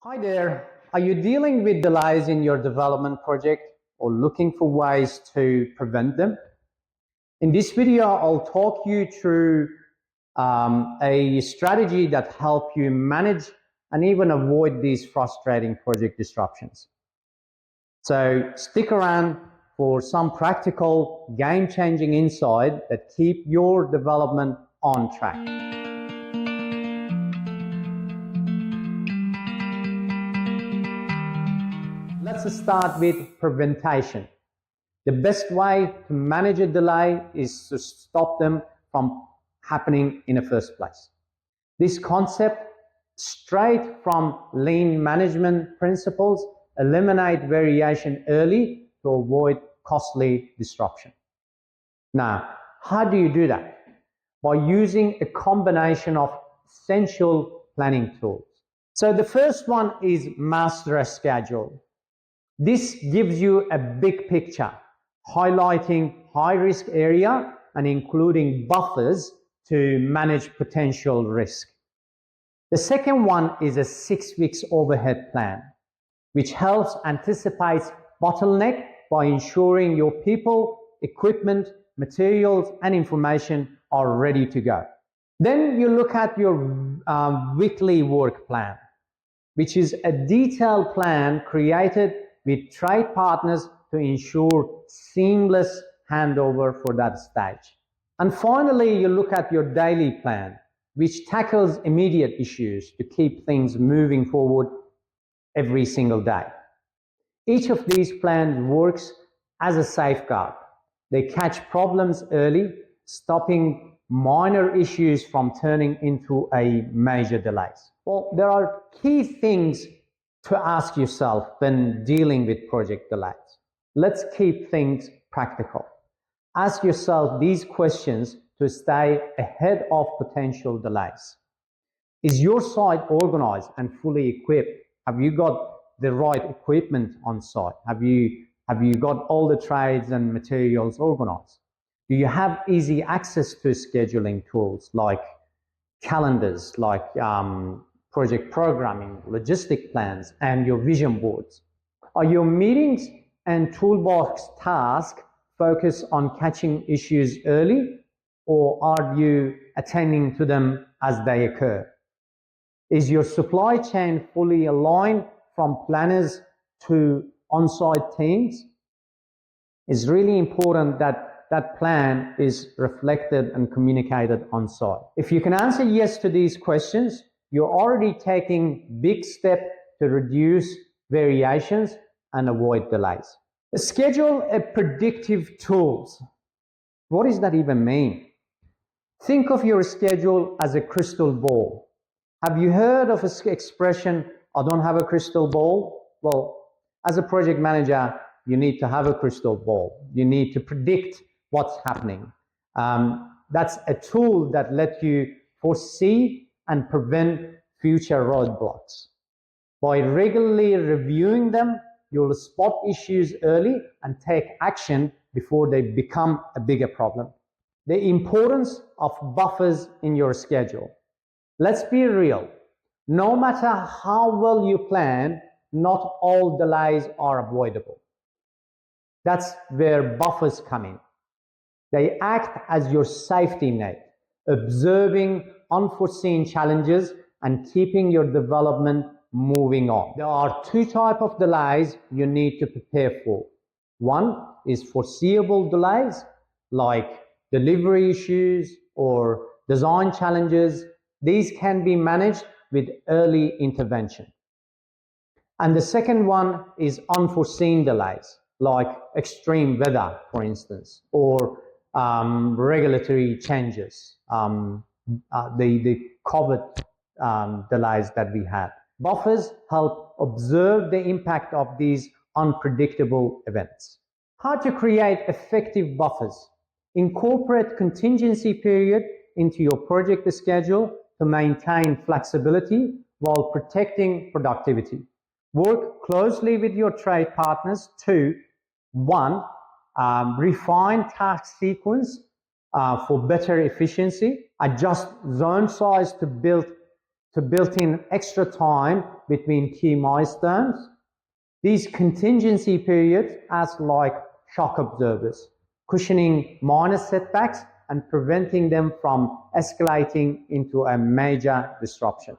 Hi there. Are you dealing with delays in your development project or looking for ways to prevent them? In this video, I'll talk you through a strategy that helps you manage and even avoid these frustrating project disruptions. So stick around for some practical, game-changing insight that keep your development on track. Let's start with prevention. The best way to manage a delay is to stop them from happening in the first place. This concept, straight from lean management principles, eliminate variation early to avoid costly disruption. Now, how do you do that? By using a combination of essential planning tools. So the first one is master a schedule. This gives you a big picture, highlighting high-risk area and including buffers to manage potential risk. The second one is a 6 weeks overhead plan, which helps anticipate bottleneck by ensuring your people, equipment, materials, and information are ready to go. Then you look at your weekly work plan, which is a detailed plan created with trade partners to ensure seamless handover for that stage. And finally, you look at your daily plan, which tackles immediate issues to keep things moving forward every single day. Each of these plans works as a safeguard. They catch problems early, stopping minor issues from turning into a major delays. Well, there are key things to ask yourself when dealing with project delays. Let's keep things practical. Ask yourself these questions to stay ahead of potential delays. Is your site organized and fully equipped? Have you got the right equipment on site? Have you got all the trades and materials organized? Do you have easy access to scheduling tools like calendars, like project programming, logistic plans, and your vision boards? Are your meetings and toolbox tasks focused on catching issues early, or are you attending to them as they occur? Is your supply chain fully aligned from planners to on-site teams? It's really important that that plan is reflected and communicated on site. If you can answer yes to these questions, you're already taking big steps to reduce variations and avoid delays. Schedule a predictive tools. What does that even mean? Think of your schedule as a crystal ball. Have you heard of an expression, I don't have a crystal ball? Well, as a project manager, you need to have a crystal ball. You need to predict what's happening. That's a tool that lets you foresee and prevent future roadblocks. By regularly reviewing them, you'll spot issues early and take action before they become a bigger problem. The importance of buffers in your schedule. Let's be real. No matter how well you plan, not all delays are avoidable. That's where buffers come in. They act as your safety net, observing unforeseen challenges and keeping your development moving on. There are two types of delays you need to prepare for. One is foreseeable delays, like delivery issues or design challenges. These can be managed with early intervention. And the second one is unforeseen delays, like extreme weather, for instance, or regulatory changes, the COVID delays that we had. Buffers help observe the impact of these unpredictable events. How to create effective buffers. Incorporate contingency period into your project schedule to maintain flexibility while protecting productivity. Work closely with your trade partners to, one, refine task sequence for better efficiency, adjust zone size to build to build in extra time between key milestones. These contingency periods act like shock absorbers, cushioning minor setbacks and preventing them from escalating into a major disruption.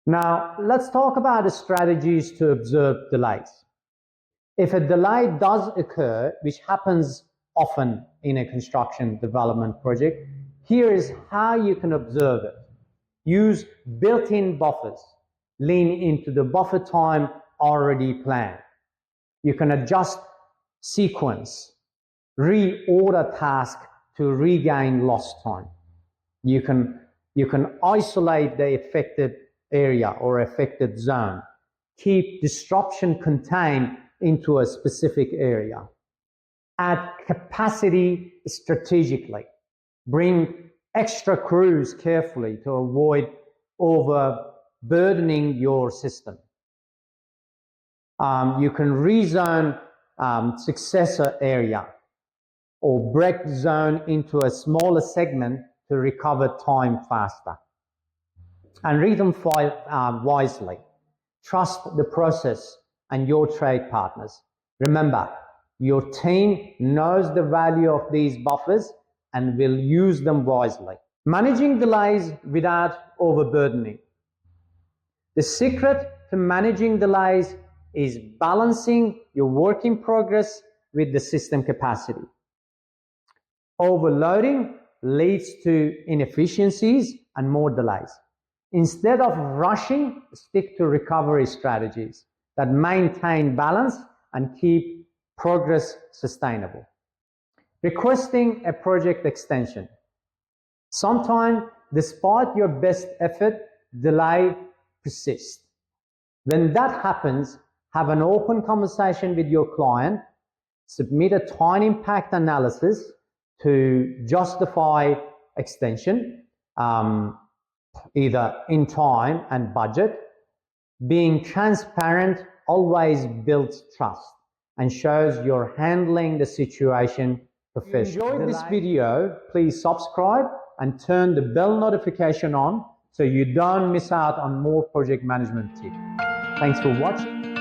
Now, let's talk about the strategies to observe delays. If a delay does occur, which happens often in a construction development project, here is how you can observe it. Use built-in buffers. Lean into the buffer time already planned. You can adjust sequence, reorder task to regain lost time. You can isolate the affected area or affected zone. Keep disruption contained into a specific area. Add capacity strategically. Bring extra crews carefully to avoid overburdening your system. You can rezone successor area or break zone into a smaller segment to recover time faster. And read them wisely. Trust the process and your trade partners. Remember, your team knows the value of these buffers and will use them wisely. Managing delays without overburdening. The secret to managing delays is balancing your work in progress with the system capacity. Overloading leads to inefficiencies and more delays. Instead of rushing, stick to recovery strategies that maintain balance and keep progress sustainable. Requesting a project extension. Sometimes, despite your best effort, delay persists. When that happens, have an open conversation with your client, submit a time impact analysis to justify extension, either in time and budget. Being transparent always builds trust and shows you're handling the situation professionally. If you enjoyed this video, please subscribe and turn the bell notification on so you don't miss out on more project management tips. Thanks for watching.